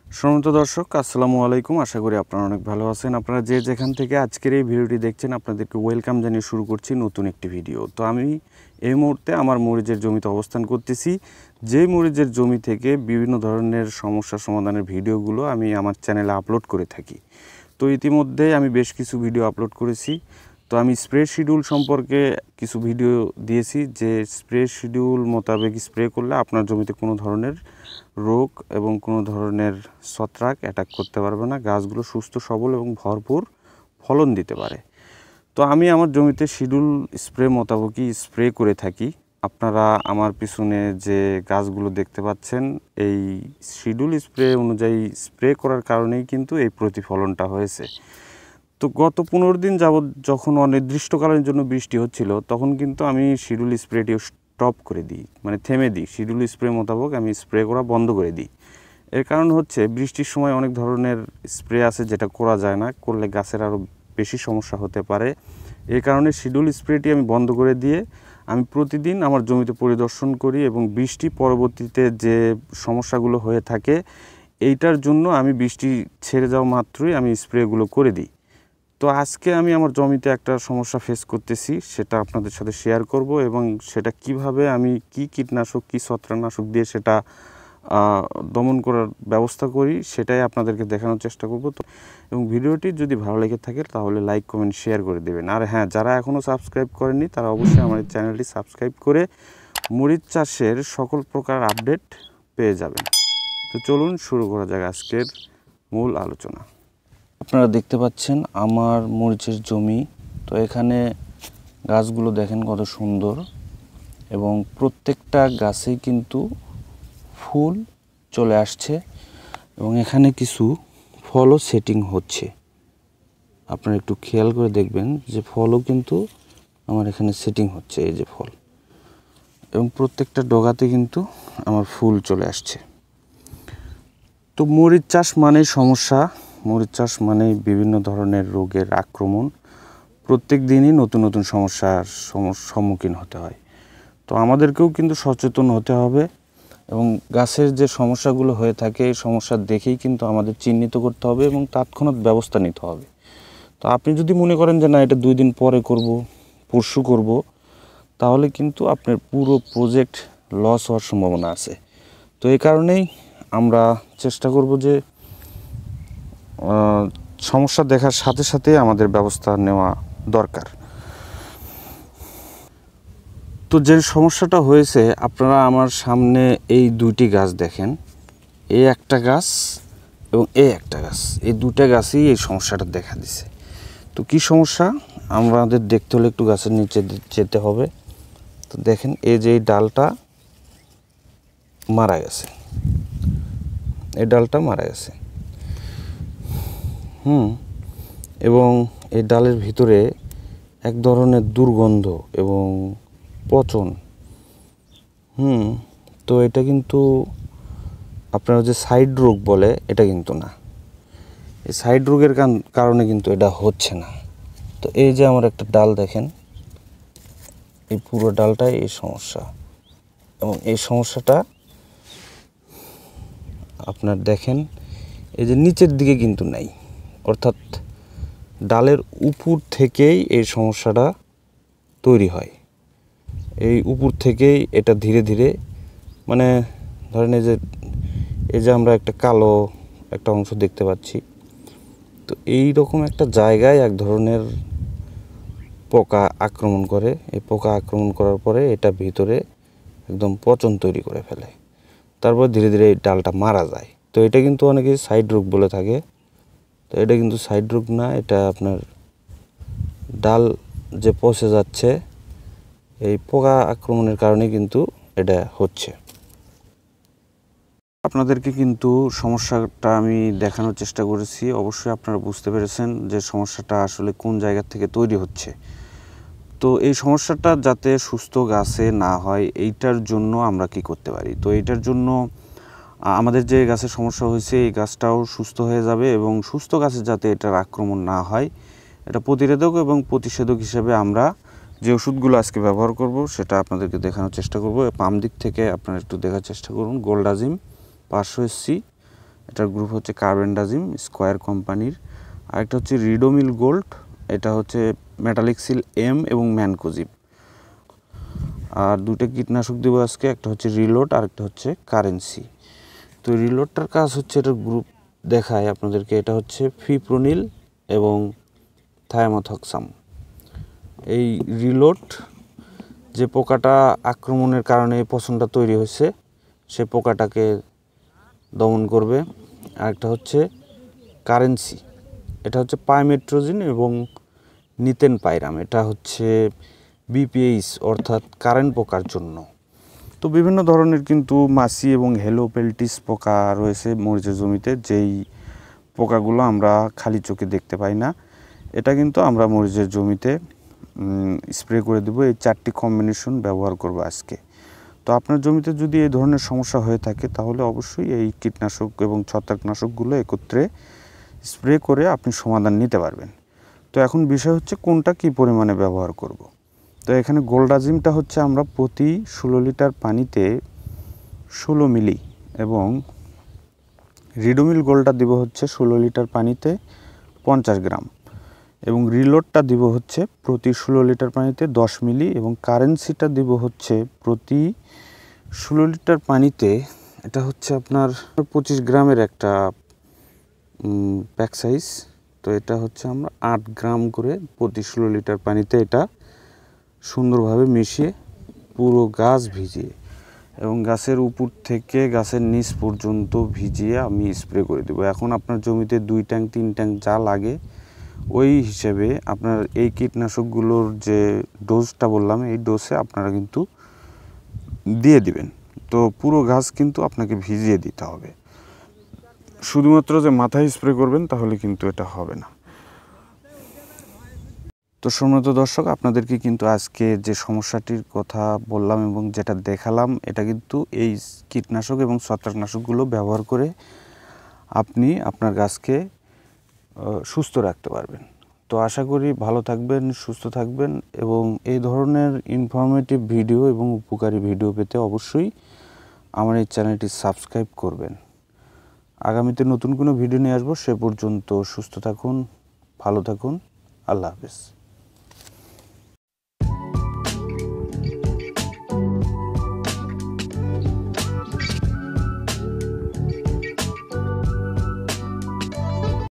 সম্মানিত দর্শক, আসসালামু আলাইকুম। আশা করি আপনারা অনেক ভালো আছেন। আপনারা যে যেখান থেকে আজকের এই ভিডিওটি দেখছেন, আপনাদেরকে ওয়েলকাম জানিয়ে শুরু করছি নতুন একটি ভিডিও। তো আমি এই মুহূর্তে আমার মরিচের জমিতে অবস্থান করতেছি। যেই মরিচের জমি থেকে বিভিন্ন ধরনের সমস্যা সমাধানের ভিডিওগুলো আমি আমার চ্যানেলে আপলোড করে থাকি। তো ইতিমধ্যে আমি বেশ কিছু ভিডিও আপলোড করেছি। তো আমি স্প্রে শিডিউল সম্পর্কে কিছু ভিডিও দিয়েছি, যে স্প্রে শিডিউল মোতাবেক স্প্রে করলে আপনার জমিতে কোনো ধরনের রোগ এবং কোনো ধরনের ছত্রাক অ্যাটাক করতে পারবে না, গাছগুলো সুস্থ সবল এবং ভরপুর ফলন দিতে পারে। তো আমি আমার জমিতে শিডিউল স্প্রে মোতাবেকই স্প্রে করে থাকি। আপনারা আমার পিছনে যে গাছগুলো দেখতে পাচ্ছেন, এই শিডিউল স্প্রে অনুযায়ী স্প্রে করার কারণেই কিন্তু এই প্রতিফলনটা হয়েছে। তো গত 15 দিন যাবৎ যখন অনির্দিষ্টকালের জন্য বৃষ্টি হচ্ছিল, তখন কিন্তু আমি শিডিউল স্প্রেটি স্টপ করে দিই, মানে থেমে দিই। শিডিউল স্প্রে মোতাবেক আমি স্প্রে করা বন্ধ করে দিই। এর কারণ হচ্ছে, বৃষ্টির সময় অনেক ধরনের স্প্রে আছে যেটা করা যায় না, করলে গাছের আরও বেশি সমস্যা হতে পারে। এই কারণে শিডিউল স্প্রেটি আমি বন্ধ করে দিয়ে আমি প্রতিদিন আমার জমিতে পরিদর্শন করি এবং বৃষ্টি পরবর্তীতে যে সমস্যাগুলো হয়ে থাকে, এইটার জন্য আমি বৃষ্টি ছেড়ে যাওয়া মাত্রই আমি স্প্রেগুলো করে দিই। তো আজকে আমি আমার জমিতে একটা সমস্যা ফেস করতেছি, সেটা আপনাদের সাথে শেয়ার করব এবং সেটা কিভাবে আমি কি কীটনাশক কি ছত্রাকনাশক দিয়ে সেটা দমন করার ব্যবস্থা করি, সেটাই আপনাদেরকে দেখানোর চেষ্টা করব। তো এবং ভিডিওটি যদি ভালো লেগে থাকে তাহলে লাইক কমেন্ট শেয়ার করে দেবেন। আর হ্যাঁ, যারা এখনও সাবস্ক্রাইব করেননি তারা অবশ্যই আমার চ্যানেলটি সাবস্ক্রাইব করে মরিচ চাষের সকল প্রকার আপডেট পেয়ে যাবেন। তো চলুন শুরু করা যাক আজকের মূল আলোচনা। আপনারা দেখতে পাচ্ছেন আমার মরিচের জমি। তো এখানে গাছগুলো দেখেন কত সুন্দর, এবং প্রত্যেকটা গাছেই কিন্তু ফুল চলে আসছে এবং এখানে কিছু ফলও সেটিং হচ্ছে। আপনারা একটু খেয়াল করে দেখবেন যে ফলও কিন্তু আমার এখানে সেটিং হচ্ছে, এই যে ফল, এবং প্রত্যেকটা ডগাতে কিন্তু আমার ফুল চলে আসছে। তো মরিচ চাষ মানেই সমস্যা, মরিচ চাষ মানেই বিভিন্ন ধরনের রোগের আক্রমণ। প্রত্যেক দিনই নতুন নতুন সমস্যার সম্মুখীন হতে হয়। তো আমাদেরকেও কিন্তু সচেতন হতে হবে এবং গাছের যে সমস্যাগুলো হয়ে থাকে, এই সমস্যা দেখেই কিন্তু আমাদের চিহ্নিত করতে হবে এবং তৎক্ষণাৎ ব্যবস্থা নিতে হবে। তো আপনি যদি মনে করেন যে না, এটা 2 দিন পরে করব, পরশু করব, তাহলে কিন্তু আপনার পুরো প্রজেক্ট লস হওয়ার সম্ভাবনা আছে। তো এই কারণেই আমরা চেষ্টা করব যে সমস্যা দেখার সাথে সাথে আমাদের ব্যবস্থা নেওয়া দরকার। তো যে সমস্যাটা হয়েছে, আপনারা আমার সামনে এই 2টি গাছ দেখেন, এই একটা গাছ এবং এই একটা গাছ, এই 2টা গাছই এই সমস্যাটা দেখা দিছে। তো কি সমস্যা আমাদের দেখতে হলে একটু গাছের নিচে যেতে হবে। তো দেখেন, এই যে এই ডালটা মারা গেছে, এই ডালটা মারা গেছে, এবং এই ডালের ভিতরে এক ধরনের দুর্গন্ধ এবং পচন। তো এটা কিন্তু আপনারা যে সাইড রোগ বলে, এটা কিন্তু না। এই সাইড রোগের কারণে কিন্তু এটা হচ্ছে না। তো এই যে আমার একটা ডাল দেখেন, এই পুরো ডালটাই এই সমস্যা, এবং এই সমস্যাটা আপনার দেখেন এই যে নিচের দিকে কিন্তু নাই, অর্থাৎ ডালের উপর থেকেই এই সমস্যাটা তৈরি হয়। এই উপর থেকেই এটা ধীরে ধীরে, মানে ধরেন এই যে আমরা একটা কালো একটা অংশ দেখতে পাচ্ছি, তো এই রকম একটা জায়গায় এক ধরনের পোকা আক্রমণ করে। এই পোকা আক্রমণ করার পরে এটা ভিতরে একদম পচন তৈরি করে ফেলে, তারপর ধীরে ধীরে এই ডালটা মারা যায়। তো এটা কিন্তু অনেকে সাইড রোগ বলে থাকে। তো এটা কিন্তু সাইড রোগ না, এটা আপনার ডাল যে পচে যাচ্ছে, এই পোকা আক্রমণের কারণে কিন্তু এটা হচ্ছে। আপনাদেরকে কিন্তু সমস্যাটা আমি দেখানোর চেষ্টা করেছি। অবশ্যই আপনারা বুঝতে পেরেছেন যে সমস্যাটা আসলে কোন জায়গা থেকে তৈরি হচ্ছে। তো এই সমস্যাটা যাতে সুস্থ গাছে না হয়, এইটার জন্য আমরা কি করতে পারি? তো এইটার জন্য আমাদের যে গাছের সমস্যা হয়েছে, এই গাছটাও সুস্থ হয়ে যাবে এবং সুস্থ গাছে যাতে এটার আক্রমণ না হয়, এটা প্রতিরোধক এবং প্রতিষেধক হিসেবে আমরা যে ওষুধগুলো আজকে ব্যবহার করব সেটা আপনাদেরকে দেখানোর চেষ্টা করব। বাম দিক থেকে আপনারা একটু দেখার চেষ্টা করুন। গোল্ডাজিম 500 SC, এটার গ্রুপ হচ্ছে কার্বেন্ডাজিম স্কয়ার কোম্পানির। আরেকটা হচ্ছে রিডোমিল গোল্ড, এটা হচ্ছে মেটালিক্সিল এম এবং ম্যানকোজিব। আর দুটো কীটনাশক দেবো আজকে, একটা হচ্ছে রিলোড আর একটা হচ্ছে কারেন্সি। তো রিলোডটার কাজ হচ্ছে, এটার গ্রুপ দেখায় আপনাদেরকে, এটা হচ্ছে ফিপ্রোনিল এবং থায়ামোথক্সাম। এই রিলোড যে পোকাটা আক্রমণের কারণে এই পচনটা তৈরি হয়েছে সে পোকাটাকে দমন করবে। আরেকটা হচ্ছে কারেন্সি, এটা হচ্ছে পাইমেট্রোজিন এবং নিতেন পাইরাম, এটা হচ্ছে বিপিএইচ অর্থাৎ কারেন্ট পোকার জন্য। তো বিভিন্ন ধরনের কিন্তু মাছি এবং হেলোপেলটিস পোকা রয়েছে মরিচের জমিতে, যেই পোকাগুলো আমরা খালি চোখে দেখতে পাই না। এটা কিন্তু আমরা মরিচের জমিতে স্প্রে করে দেবো। এই 4টি কম্বিনেশন ব্যবহার করব আজকে। তো আপনার জমিতে যদি এই ধরনের সমস্যা হয়ে থাকে তাহলে অবশ্যই এই কীটনাশক এবং ছত্রাকনাশকগুলো একত্রে স্প্রে করে আপনি সমাধান নিতে পারবেন। তো এখন বিষয় হচ্ছে কোনটা কী পরিমাণে ব্যবহার করব। তো এখানে গোল্ডাজিমটা হচ্ছে আমরা প্রতি 16 লিটার পানিতে 16 মিলি, এবং রিডোমিল গোল্ডটা দিব হচ্ছে 16 লিটার পানিতে 50 গ্রাম, এবং রিলোডটা দিব হচ্ছে প্রতি 16 লিটার পানিতে 10 মিলি, এবং কারেন্সিটা দিব হচ্ছে প্রতি 16 লিটার পানিতে, এটা হচ্ছে আপনার 25 গ্রামের একটা প্যাক সাইজ। তো এটা হচ্ছে আমরা 8 গ্রাম করে প্রতি 16 লিটার পানিতে এটা সুন্দরভাবে মিশিয়ে পুরো গাছ ভিজিয়ে এবং গাছের উপর থেকে গাছের নিচ পর্যন্ত ভিজিয়ে আমি স্প্রে করে দেবো। এখন আপনার জমিতে 2 ট্যাঙ্ক 3 ট্যাঙ্ক যা লাগে ওই হিসেবে আপনার এই কীটনাশকগুলোর যে ডোজটা বললাম এই ডোজে আপনারা কিন্তু দিয়ে দিবেন। তো পুরো গাছ কিন্তু আপনাকে ভিজিয়ে দিতে হবে, শুধুমাত্র যে মাথায় স্প্রে করবেন তাহলে কিন্তু এটা হবে না। তো সম্মানিত দর্শক, আপনাদেরকে কিন্তু আজকে যে সমস্যাটির কথা বললাম এবং যেটা দেখালাম, এটা কিন্তু এই কীটনাশক এবং ছত্রাকনাশকগুলো ব্যবহার করে আপনি আপনার গাছকে সুস্থ রাখতে পারবেন। তো আশা করি ভালো থাকবেন, সুস্থ থাকবেন, এবং এই ধরনের ইনফরমেটিভ ভিডিও এবং উপকারী ভিডিও পেতে অবশ্যই আমার এই চ্যানেলটি সাবস্ক্রাইব করবেন। আগামীতে নতুন কোনো ভিডিও নিয়ে আসবো। সে পর্যন্ত সুস্থ থাকুন, ভালো থাকুন, আল্লাহ হাফেজ।